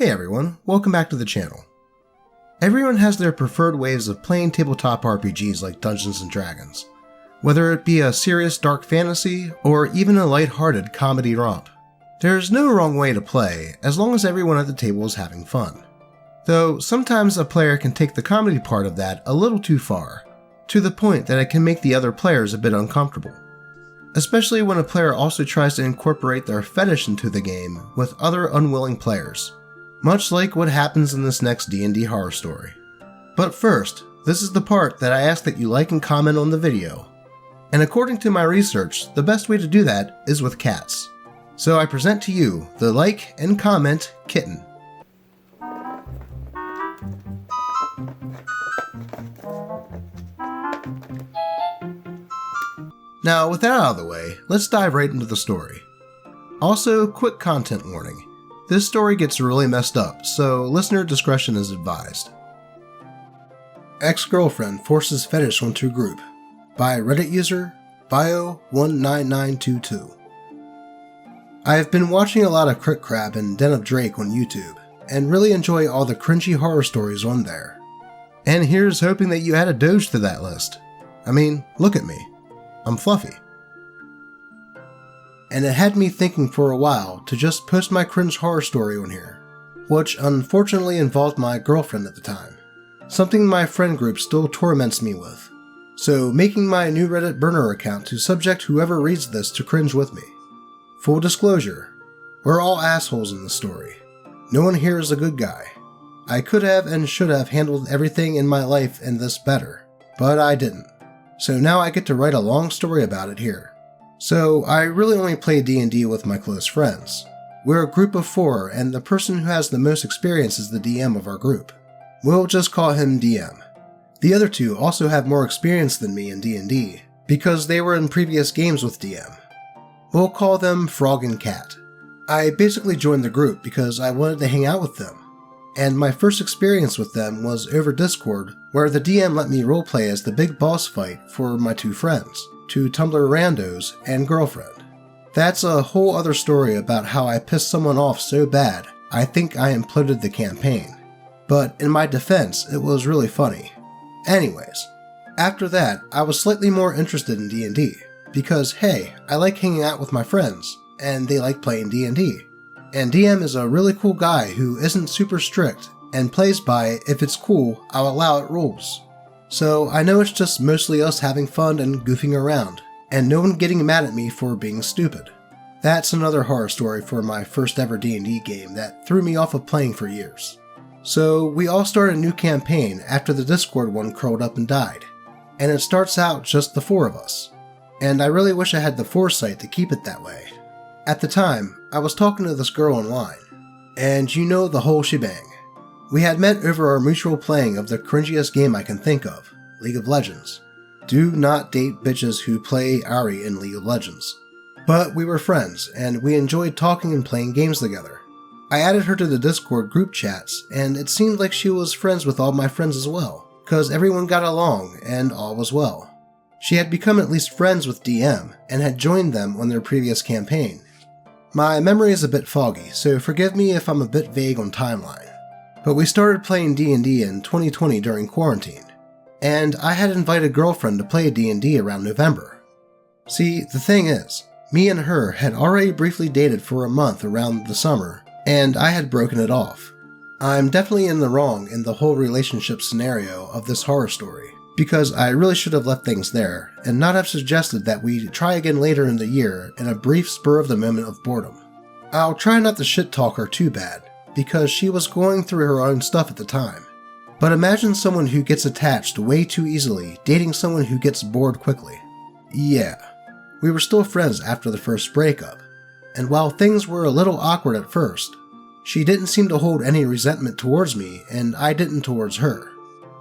Hey everyone, welcome back to the channel. Everyone has their preferred ways of playing tabletop RPGs like Dungeons & Dragons, whether it be a serious dark fantasy or even a light-hearted comedy romp. There's no wrong way to play, as long as everyone at the table is having fun. Though sometimes a player can take the comedy part of that a little too far, to the point that it can make the other players a bit uncomfortable. Especially when a player also tries to incorporate their fetish into the game with other unwilling players. Much like what happens in this next D&D horror story. But first, this is the part that I ask that you like and comment on the video. And according to my research, the best way to do that is with cats. So I present to you the like and comment kitten. Now with that out of the way, let's dive right into the story. Also, quick content warning. This story gets really messed up, so listener discretion is advised. Ex-girlfriend forces fetish onto group by Reddit user bio19922. I have been watching a lot of Crit Crab and Den of Drake on YouTube, and really enjoy all the cringy horror stories on there. And here's hoping that you add a Doge to that list. I mean, look at me. I'm fluffy. And it had me thinking for a while to just post my cringe horror story on here, which unfortunately involved my girlfriend at the time, something my friend group still torments me with, so making my new Reddit burner account to subject whoever reads this to cringe with me. Full disclosure, we're all assholes in this story. No one here is a good guy. I could have and should have handled everything in my life and this better, but I didn't, so now I get to write a long story about it here. So, I really only play D&D with my close friends. We're a group of 4, and the person who has the most experience is the DM of our group. We'll just call him DM. The other 2 also have more experience than me in D&D, because they were in previous games with DM. We'll call them Frog and Cat. I basically joined the group because I wanted to hang out with them, and my first experience with them was over Discord, where the DM let me roleplay as the big boss fight for my 2 friends. 2 Tumblr randos, and girlfriend. That's a whole other story about how I pissed someone off so bad, I think I imploded the campaign. But in my defense, it was really funny. Anyways, after that, I was slightly more interested in D&D, because hey, I like hanging out with my friends, and they like playing D&D. And DM is a really cool guy who isn't super strict, and plays by, if it's cool, I'll allow it rules. So I know it's just mostly us having fun and goofing around, and no one getting mad at me for being stupid. That's another horror story for my first ever D&D game that threw me off of playing for years. So we all start a new campaign after the Discord one curled up and died, and it starts out just the 4 of us. And I really wish I had the foresight to keep it that way. At the time, I was talking to this girl online, and you know the whole shebang. We had met over our mutual playing of the cringiest game I can think of, League of Legends. Do not date bitches who play Ari in League of Legends. But we were friends, and we enjoyed talking and playing games together. I added her to the Discord group chats, and it seemed like she was friends with all my friends as well, cause everyone got along and all was well. She had become at least friends with DM, and had joined them on their previous campaign. My memory is a bit foggy, so forgive me if I'm a bit vague on timeline. But we started playing D&D in 2020 during quarantine, and I had invited girlfriend to play D&D around November. See, the thing is, me and her had already briefly dated for a month around the summer, and I had broken it off. I'm definitely in the wrong in the whole relationship scenario of this horror story, because I really should have left things there, and not have suggested that we try again later in the year in a brief spur of the moment of boredom. I'll try not to shit talk her too bad, because she was going through her own stuff at the time. But imagine someone who gets attached way too easily dating someone who gets bored quickly. Yeah, we were still friends after the first breakup, and while things were a little awkward at first, she didn't seem to hold any resentment towards me and I didn't towards her.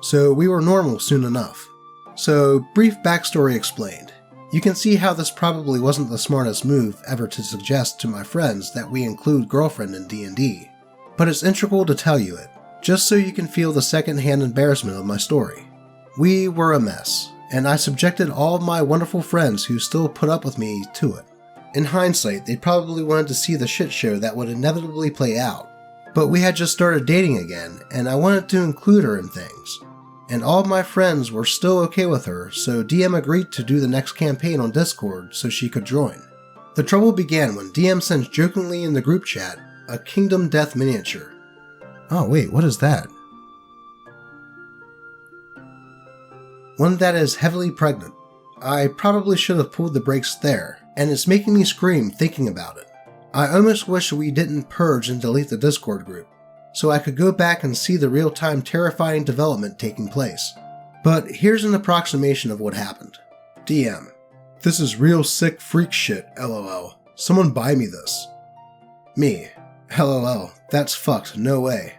So we were normal soon enough. So, brief backstory explained. You can see how this probably wasn't the smartest move ever to suggest to my friends that we include girlfriend in D&D. But it's integral to tell you it, just so you can feel the second-hand embarrassment of my story. We were a mess, and I subjected all of my wonderful friends who still put up with me to it. In hindsight, they probably wanted to see the shit show that would inevitably play out, but we had just started dating again, and I wanted to include her in things. And all of my friends were still okay with her, so DM agreed to do the next campaign on Discord so she could join. The trouble began when DM sent jokingly in the group chat a Kingdom Death miniature. Oh wait, what is that? One that is heavily pregnant. I probably should have pulled the brakes there, and it's making me scream thinking about it. I almost wish we didn't purge and delete the Discord group, so I could go back and see the real-time terrifying development taking place. But here's an approximation of what happened. DM: this is real sick freak shit, lol. Someone buy me this. Me: lol, that's fucked, no way.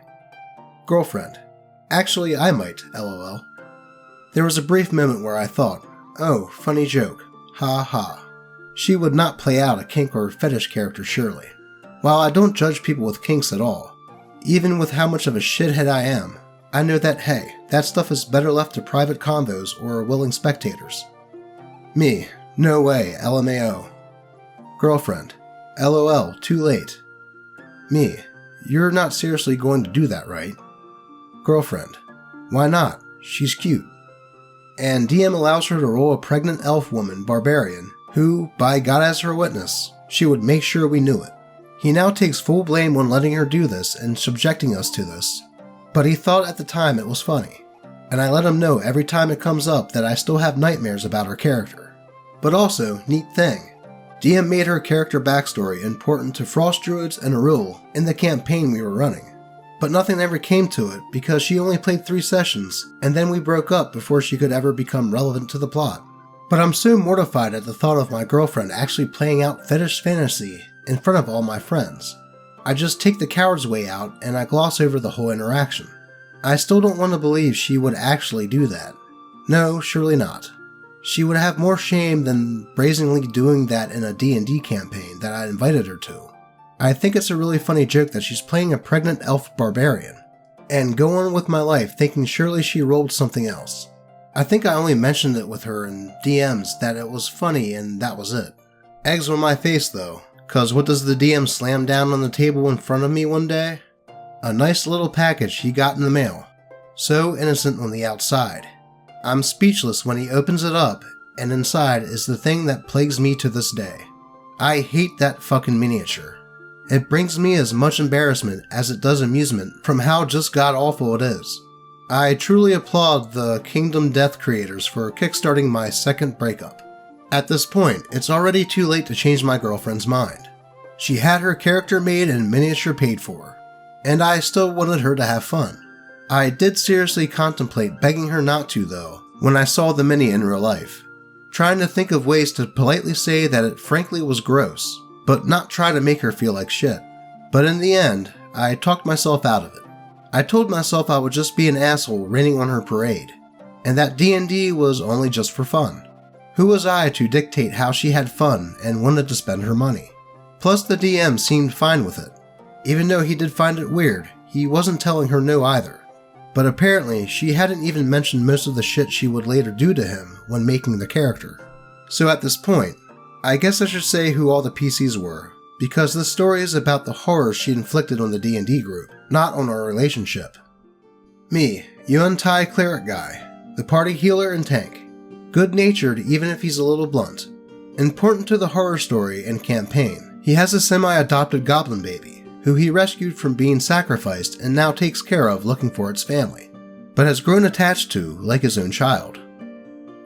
Girlfriend: actually I might, lol. There was a brief moment where I thought, oh, funny joke, ha ha. She would not play out a kink or fetish character surely. While I don't judge people with kinks at all, even with how much of a shithead I am, I know that hey, that stuff is better left to private convos or willing spectators. Me: no way, LMAO. Girlfriend: LOL, too late. Me: you're not seriously going to do that, right? Girlfriend: why not? She's cute. And DM allows her to roll a pregnant elf woman barbarian who, by God as her witness, she would make sure we knew it. He now takes full blame on letting her do this and subjecting us to this, but he thought at the time it was funny, and I let him know every time it comes up that I still have nightmares about her character. But also, neat thing, DM made her character backstory important to Frost Druids and Arul in the campaign we were running. But nothing ever came to it because she only played 3 sessions, and then we broke up before she could ever become relevant to the plot. But I'm so mortified at the thought of my girlfriend actually playing out fetish fantasy in front of all my friends. I just take the coward's way out and I gloss over the whole interaction. I still don't want to believe she would actually do that. No, surely not. She would have more shame than brazenly doing that in a D&D campaign that I invited her to. I think it's a really funny joke that she's playing a pregnant elf barbarian, and go on with my life thinking surely she rolled something else. I think I only mentioned it with her in DMs that it was funny and that was it. Eggs on my face though, cause what does the DM slam down on the table in front of me one day? A nice little package he got in the mail. So innocent on the outside. I'm speechless when he opens it up, and inside is the thing that plagues me to this day. I hate that fucking miniature. It brings me as much embarrassment as it does amusement from how just god-awful it is. I truly applaud the Kingdom Death creators for kickstarting my second breakup. At this point, it's already too late to change my girlfriend's mind. She had her character made and miniature paid for, and I still wanted her to have fun. I did seriously contemplate begging her not to though, when I saw the mini in real life, trying to think of ways to politely say that it frankly was gross, but not try to make her feel like shit. But in the end, I talked myself out of it. I told myself I would just be an asshole raining on her parade, and that D&D was only just for fun. Who was I to dictate how she had fun and wanted to spend her money? Plus the DM seemed fine with it. Even though he did find it weird, he wasn't telling her no either. But apparently, she hadn't even mentioned most of the shit she would later do to him when making the character. So at this point, I guess I should say who all the PCs were, because this story is about the horror she inflicted on the D&D group, not on our relationship. Me, Yuan-Tai cleric guy, the party healer and tank. Good-natured even if he's a little blunt. Important to the horror story and campaign, he has a semi-adopted goblin baby, who he rescued from being sacrificed and now takes care of looking for its family, but has grown attached to like his own child.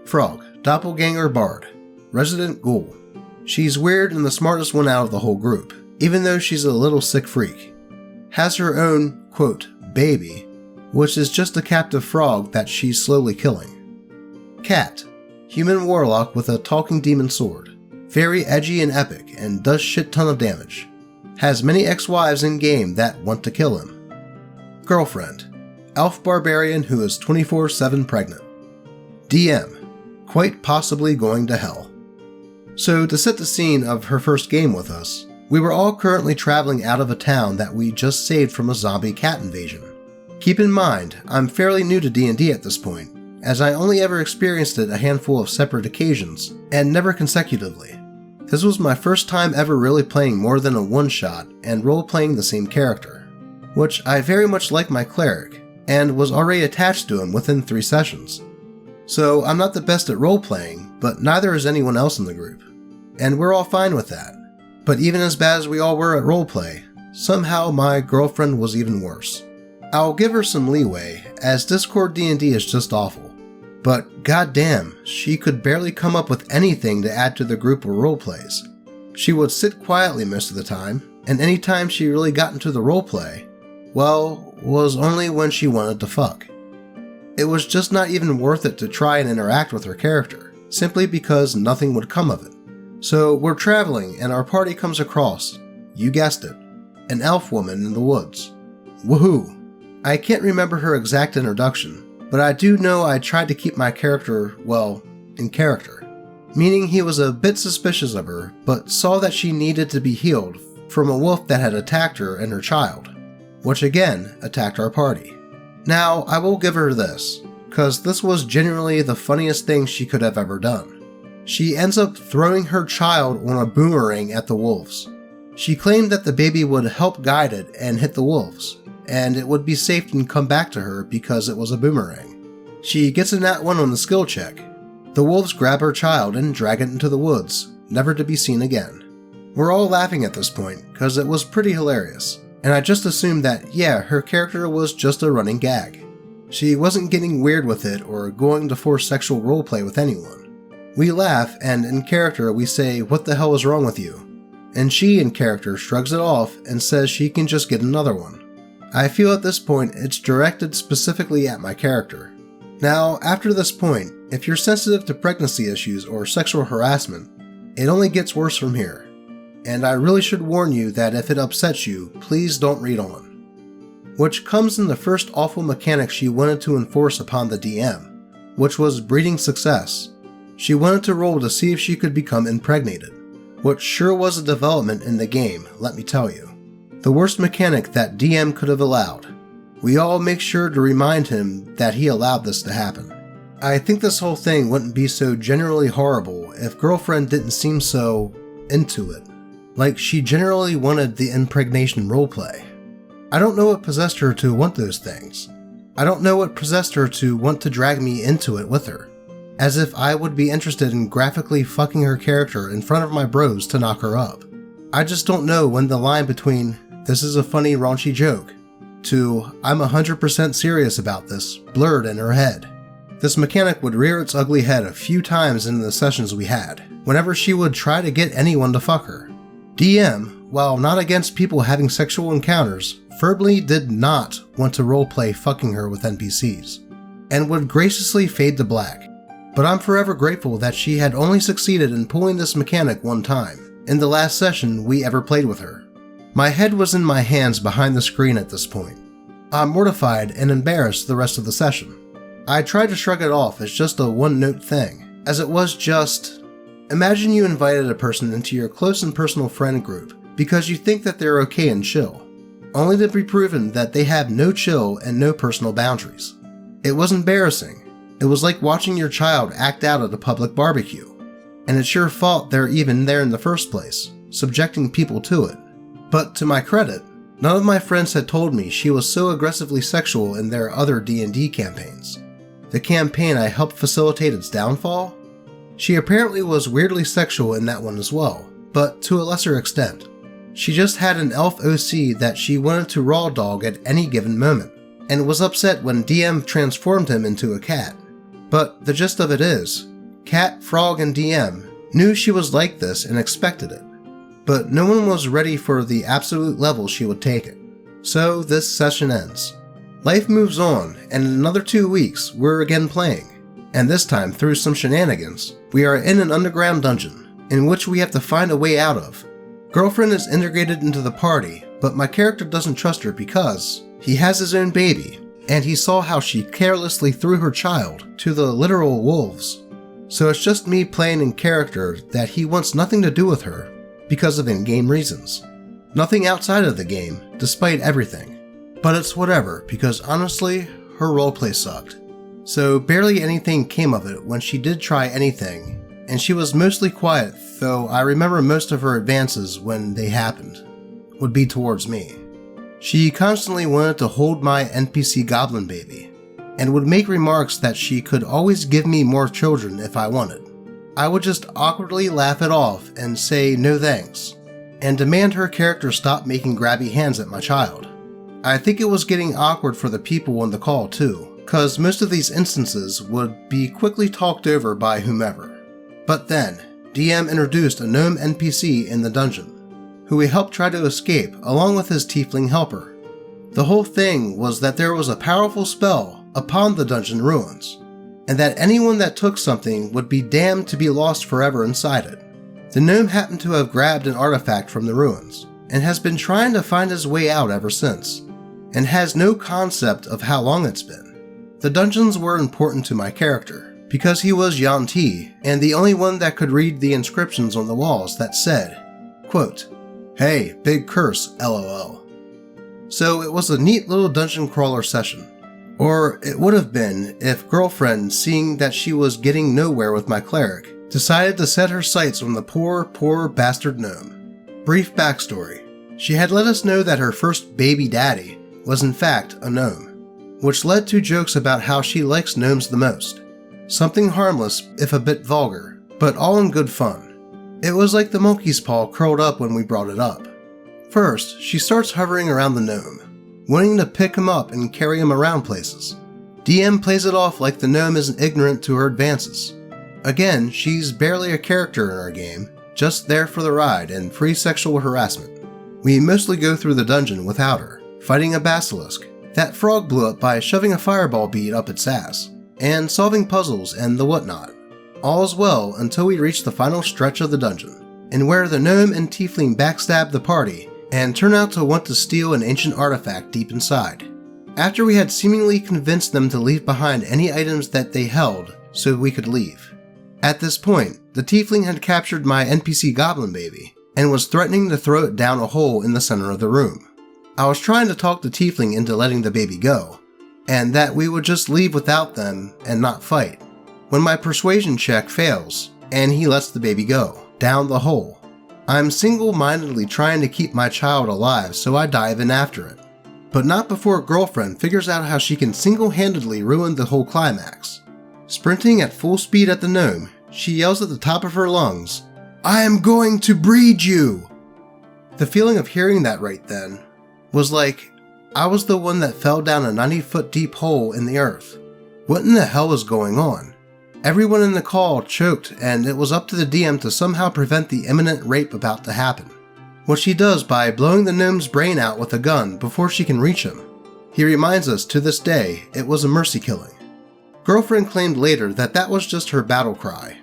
Frog, doppelganger bard, resident ghoul. She's weird and the smartest one out of the whole group, even though she's a little sick freak. Has her own, quote, baby, which is just a captive frog that she's slowly killing. Cat, human warlock with a talking demon sword. Very edgy and epic and does shit ton of damage. Has many ex-wives in game that want to kill him. Girlfriend, elf barbarian who is 24/7 pregnant. DM, quite possibly going to hell. So to set the scene of her first game with us, we were all currently traveling out of a town that we just saved from a zombie cat invasion. Keep in mind, I'm fairly new to D&D at this point, as I only ever experienced it a handful of separate occasions, and never consecutively. This was my first time ever really playing more than a one-shot and role-playing the same character. which I very much like my cleric, and was already attached to him within 3 sessions. So I'm not the best at role-playing, but neither is anyone else in the group, and we're all fine with that. But even as bad as we all were at roleplay, somehow my girlfriend was even worse. I'll give her some leeway, as Discord D&D is just awful. But goddamn, she could barely come up with anything to add to the group of roleplays. She would sit quietly most of the time, and any time she really got into the roleplay, well, was only when she wanted to fuck. It was just not even worth it to try and interact with her character, simply because nothing would come of it. So we're traveling and our party comes across, you guessed it, an elf woman in the woods. Woohoo! I can't remember her exact introduction, but I do know I tried to keep my character, well, in character. Meaning he was a bit suspicious of her, but saw that she needed to be healed from a wolf that had attacked her and her child, which again attacked our party. Now, I will give her this, cause this was genuinely the funniest thing she could have ever done. She ends up throwing her child on a boomerang at the wolves. She claimed that the baby would help guide it and hit the wolves, and it would be safe and come back to her because it was a boomerang. She gets a nat 1 on the skill check. The wolves grab her child and drag it into the woods, never to be seen again. We're all laughing at this point, cause it was pretty hilarious. And I just assumed that, yeah, her character was just a running gag. She wasn't getting weird with it or going to force sexual roleplay with anyone. We laugh, and in character we say, "What the hell is wrong with you?" And she, in character, shrugs it off and says she can just get another one. I feel at this point it's directed specifically at my character. Now, after this point, if you're sensitive to pregnancy issues or sexual harassment, it only gets worse from here. And I really should warn you that if it upsets you, please don't read on. Which comes in the first awful mechanic she wanted to enforce upon the DM, which was breeding success. She wanted to roll to see if she could become impregnated, which sure was a development in the game, let me tell you. The worst mechanic that DM could have allowed. We all make sure to remind him that he allowed this to happen. I think this whole thing wouldn't be so generally horrible if girlfriend didn't seem so into it. Like she generally wanted the impregnation roleplay. I don't know what possessed her to want those things. I don't know what possessed her to want to drag me into it with her. As if I would be interested in graphically fucking her character in front of my bros to knock her up. I just don't know when the line between, "this is a funny raunchy joke," to, "I'm 100% serious about this," blurred in her head. This mechanic would rear its ugly head a few times in the sessions we had, whenever she would try to get anyone to fuck her. DM, while not against people having sexual encounters, firmly did not want to roleplay fucking her with NPCs, and would graciously fade to black. But I'm forever grateful that she had only succeeded in pulling this mechanic one time, in the last session we ever played with her. My head was in my hands behind the screen at this point. I'm mortified and embarrassed the rest of the session. I tried to shrug it off as just a one-note thing, as it was just... Imagine you invited a person into your close and personal friend group because you think that they're okay and chill, only to be proven that they have no chill and no personal boundaries. It was embarrassing. It was like watching your child act out at a public barbecue, and it's your fault they're even there in the first place, subjecting people to it. But to my credit, none of my friends had told me she was so aggressively sexual in their other D&D campaigns. The campaign I helped facilitate its downfall? She apparently was weirdly sexual in that one as well, but to a lesser extent. She just had an elf OC that she wanted to raw dog at any given moment, and was upset when DM transformed him into a cat. But the gist of it is, Cat, Frog, and DM knew she was like this and expected it, but no one was ready for the absolute level she would take it. So this session ends. Life moves on, and in another 2 weeks, we're again playing. And this time, through some shenanigans, we are in an underground dungeon, in which we have to find a way out of. Girlfriend is integrated into the party, but my character doesn't trust her because he has his own baby, and he saw how she carelessly threw her child to the literal wolves. So it's just me playing in character that he wants nothing to do with her because of in-game reasons. Nothing outside of the game, despite everything. But it's whatever, because honestly, her roleplay sucked. So barely anything came of it when she did try anything, and she was mostly quiet, though I remember most of her advances when they happened would be towards me. She constantly wanted to hold my NPC goblin baby, and would make remarks that she could always give me more children if I wanted. I would just awkwardly laugh it off and say no thanks, and demand her character stop making grabby hands at my child. I think it was getting awkward for the people on the call too, cause most of these instances would be quickly talked over by whomever. But then, DM introduced a gnome NPC in the dungeon, who we helped try to escape along with his tiefling helper. The whole thing was that there was a powerful spell upon the dungeon ruins, and that anyone that took something would be damned to be lost forever inside it. The gnome happened to have grabbed an artifact from the ruins, and has been trying to find his way out ever since, and has no concept of how long it's been. The dungeons were important to my character, because he was Yuan-Ti, and the only one that could read the inscriptions on the walls that said, quote, "Hey, big curse, LOL." So it was a neat little dungeon crawler session. Or it would have been if girlfriend, seeing that she was getting nowhere with my cleric, decided to set her sights on the poor bastard gnome. Brief backstory. She had let us know that her first baby daddy was in fact a gnome, which led to jokes about how she likes gnomes the most. Something harmless, if a bit vulgar, but all in good fun. It was like the monkey's paw curled up when we brought it up. First, she starts hovering around the gnome, wanting to pick him up and carry him around places. DM plays it off like the gnome isn't ignorant to her advances. Again, she's barely a character in our game, just there for the ride and free sexual harassment. We mostly go through the dungeon without her, fighting a basilisk. That frog blew up by shoving a fireball bead up its ass, and solving puzzles and the whatnot. All's well until we reach the final stretch of the dungeon, and where the gnome and tiefling backstab the party and turn out to want to steal an ancient artifact deep inside. After we had seemingly convinced them to leave behind any items that they held so we could leave. At this point, the tiefling had captured my NPC goblin baby and was threatening to throw it down a hole in the center of the room. I was trying to talk the tiefling into letting the baby go, and that we would just leave without them and not fight, when my persuasion check fails and he lets the baby go, down the hole. I'm single-mindedly trying to keep my child alive, so I dive in after it. But not before girlfriend figures out how she can single-handedly ruin the whole climax. Sprinting at full speed at the gnome, she yells at the top of her lungs, "I am going to breed you!" The feeling of hearing that right then was like I was the one that fell down a 90-foot deep hole in the earth. What in the hell was going on? Everyone in the call choked, and it was up to the DM to somehow prevent the imminent rape about to happen, which he does by blowing the gnome's brain out with a gun before she can reach him. He reminds us to this day it was a mercy killing. Girlfriend claimed later that that was just her battle cry,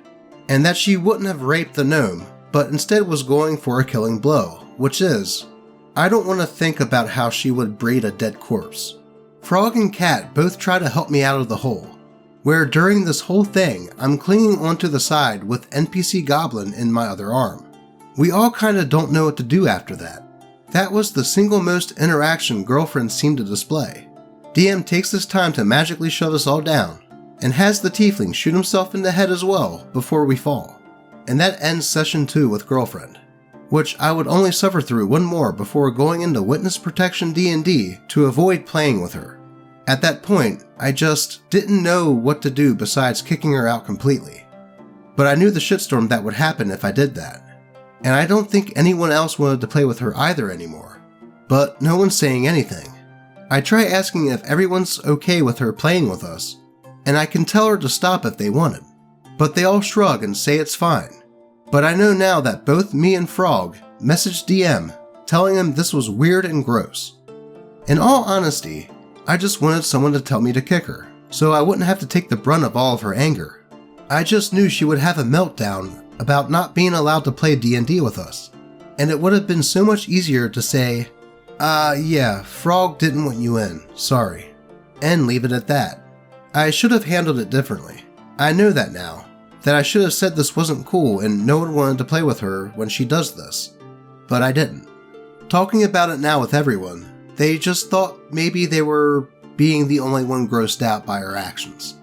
and that she wouldn't have raped the gnome, but instead was going for a killing blow, which is, I don't want to think about how she would breed a dead corpse. Frog and Cat both try to help me out of the hole, where during this whole thing, I'm clinging onto the side with NPC Goblin in my other arm. We all kinda don't know what to do after that. That was the single most interaction girlfriend seemed to display. DM takes this time to magically shove us all down, and has the tiefling shoot himself in the head as well before we fall. And that ends session 2 with girlfriend, which I would only suffer through one more before going into witness protection D&D to avoid playing with her. At that point, I just didn't know what to do besides kicking her out completely. But I knew the shitstorm that would happen if I did that. And I don't think anyone else wanted to play with her either anymore. But no one's saying anything. I try asking if everyone's okay with her playing with us, and I can tell her to stop if they wanted. But they all shrug and say it's fine. But I know now that both me and Frog messaged DM telling him this was weird and gross. In all honesty, I just wanted someone to tell me to kick her, so I wouldn't have to take the brunt of all of her anger. I just knew she would have a meltdown about not being allowed to play D&D with us, and it would have been so much easier to say, yeah, Frog didn't want you in, sorry, and leave it at that. I should have handled it differently. I know that now, that I should have said this wasn't cool and no one wanted to play with her when she does this, but I didn't. Talking about it now with everyone, they just thought maybe they were being the only one grossed out by her actions.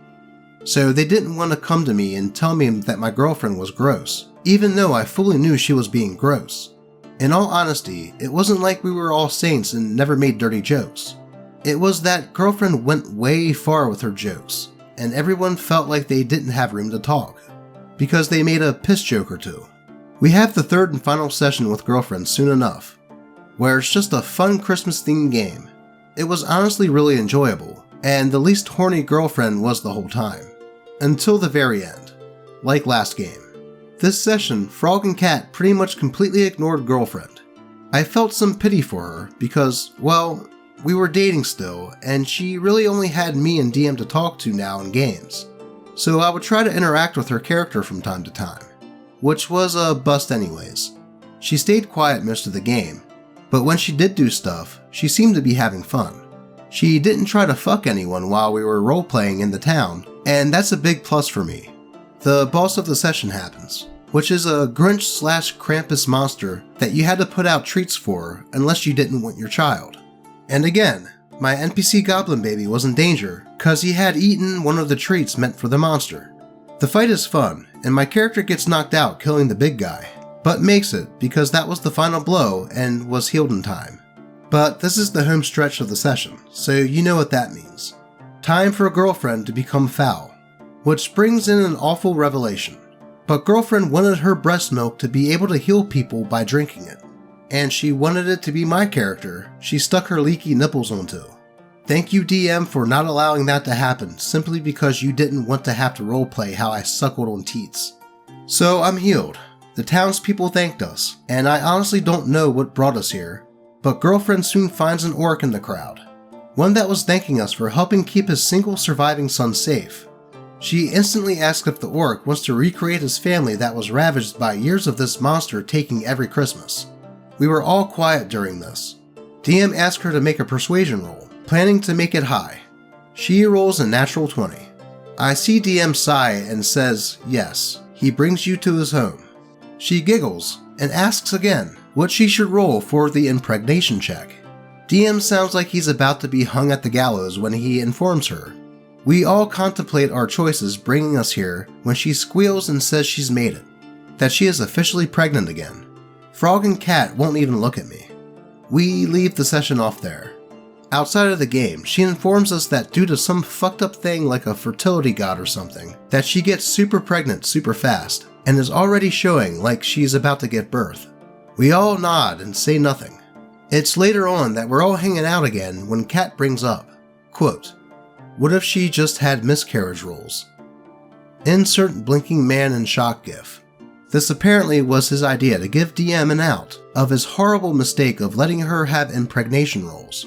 So they didn't want to come to me and tell me that my girlfriend was gross, even though I fully knew she was being gross. In all honesty, it wasn't like we were all saints and never made dirty jokes. It was that girlfriend went way far with her jokes, and everyone felt like they didn't have room to talk, because they made a piss joke or two. We have the third and final session with girlfriend soon enough, where it's just a fun Christmas-themed game. It was honestly really enjoyable, and the least horny girlfriend was the whole time. Until the very end. Like last game. This session, Frog and Cat pretty much completely ignored girlfriend. I felt some pity for her because, well, we were dating still, and she really only had me and DM to talk to now in games. So I would try to interact with her character from time to time, which was a bust anyways. She stayed quiet most of the game, but when she did do stuff, she seemed to be having fun. She didn't try to fuck anyone while we were role-playing in the town, and that's a big plus for me. The boss of the session happens, which is a Grinch/Krampus monster that you had to put out treats for unless you didn't want your child. And again, my NPC goblin baby was in danger cause he had eaten one of the treats meant for the monster. The fight is fun, and my character gets knocked out killing the big guy, but makes it because that was the final blow and was healed in time. But this is the home stretch of the session, so you know what that means. Time for a girlfriend to become foul. Which brings in an awful revelation. But girlfriend wanted her breast milk to be able to heal people by drinking it. And she wanted it to be my character she stuck her leaky nipples onto. Thank you DM for not allowing that to happen simply because you didn't want to have to roleplay how I suckled on teats. So I'm healed. The townspeople thanked us, and I honestly don't know what brought us here, but girlfriend soon finds an orc in the crowd. One that was thanking us for helping keep his single surviving son safe. She instantly asks if the orc wants to recreate his family that was ravaged by years of this monster taking every Christmas. We were all quiet during this. DM asked her to make a persuasion roll, planning to make it high. She rolls a natural 20. I see DM sigh and says, yes, he brings you to his home. She giggles and asks again what she should roll for the impregnation check. DM sounds like he's about to be hung at the gallows when he informs her. We all contemplate our choices bringing us here when she squeals and says she's made it, that she is officially pregnant again. Frog and Cat won't even look at me. We leave the session off there. Outside of the game, she informs us that due to some fucked up thing like a fertility god or something, that she gets super pregnant super fast, and is already showing like she's about to give birth. We all nod and say nothing. It's later on that we're all hanging out again when Cat brings up, quote, what if she just had miscarriage rolls? Insert blinking man in shock gif. This apparently was his idea to give DM an out of his horrible mistake of letting her have impregnation rolls.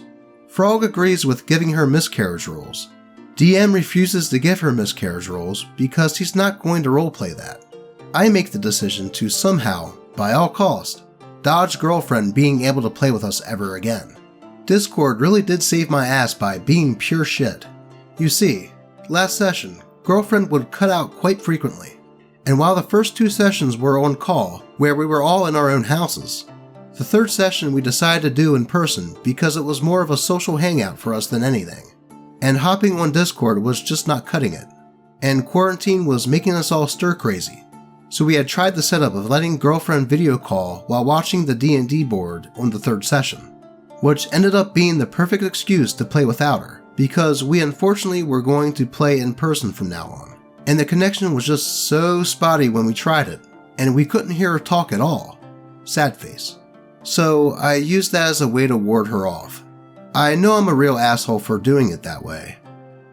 Frog agrees with giving her miscarriage rolls. DM refuses to give her miscarriage rolls because he's not going to roleplay that. I make the decision to somehow, by all cost, dodge girlfriend being able to play with us ever again. Discord really did save my ass by being pure shit. You see, last session, girlfriend would cut out quite frequently, and while the first 2 sessions were on call, where we were all in our own houses, the third session we decided to do in person because it was more of a social hangout for us than anything, and hopping on Discord was just not cutting it, and quarantine was making us all stir crazy, so we had tried the setup of letting girlfriend video call while watching the D&D board on the third session, which ended up being the perfect excuse to play without her. Because we unfortunately were going to play in person from now on, and the connection was just so spotty when we tried it, and we couldn't hear her talk at all. Sad face. So I used that as a way to ward her off. I know I'm a real asshole for doing it that way.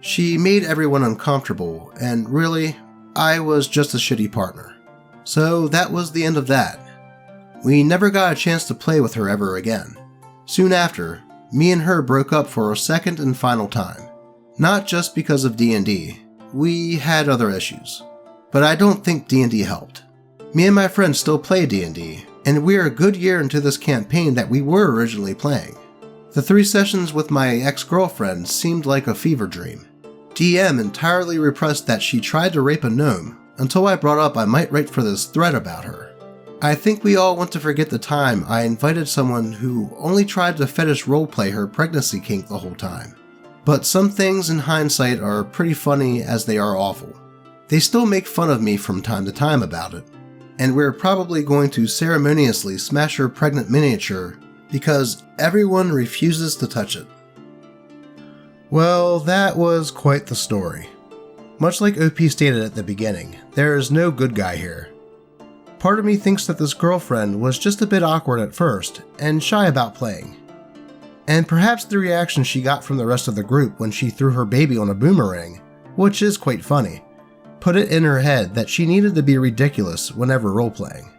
She made everyone uncomfortable, and really, I was just a shitty partner. So that was the end of that. We never got a chance to play with her ever again. Soon after, me and her broke up for a second and final time. Not just because of D&D. We had other issues. But I don't think D&D helped. Me and my friends still play D&D, and we're a good year into this campaign that we were originally playing. The 3 sessions with my ex-girlfriend seemed like a fever dream. DM entirely repressed that she tried to rape a gnome until I brought up I might write for this thread about her. I think we all want to forget the time I invited someone who only tried to fetish roleplay her pregnancy kink the whole time. But some things in hindsight are pretty funny as they are awful. They still make fun of me from time to time about it. and we're probably going to ceremoniously smash her pregnant miniature because everyone refuses to touch it. Well, that was quite the story. Much like OP stated at the beginning, there is no good guy here. Part of me thinks that this girlfriend was just a bit awkward at first and shy about playing. And perhaps the reaction she got from the rest of the group when she threw her baby on a boomerang, which is quite funny, put it in her head that she needed to be ridiculous whenever role-playing.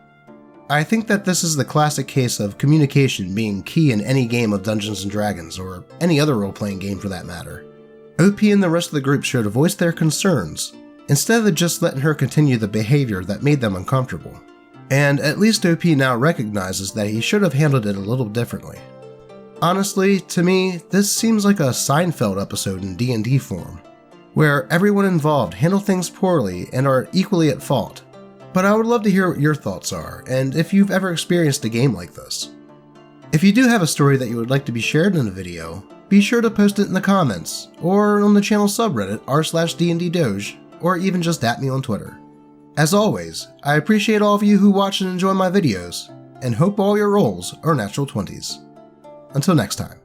I think that this is the classic case of communication being key in any game of Dungeons & Dragons, or any other role-playing game for that matter. OP and the rest of the group should have voiced their concerns, instead of just letting her continue the behavior that made them uncomfortable. And at least OP now recognizes that he should have handled it a little differently. Honestly, to me, this seems like a Seinfeld episode in D&D form, where everyone involved handle things poorly and are equally at fault. But I would love to hear what your thoughts are, and if you've ever experienced a game like this. If you do have a story that you would like to be shared in a video, be sure to post it in the comments, or on the channel subreddit r/D&D Doge, or even just at me on Twitter. As always, I appreciate all of you who watch and enjoy my videos, and hope all your rolls are natural 20s. Until next time.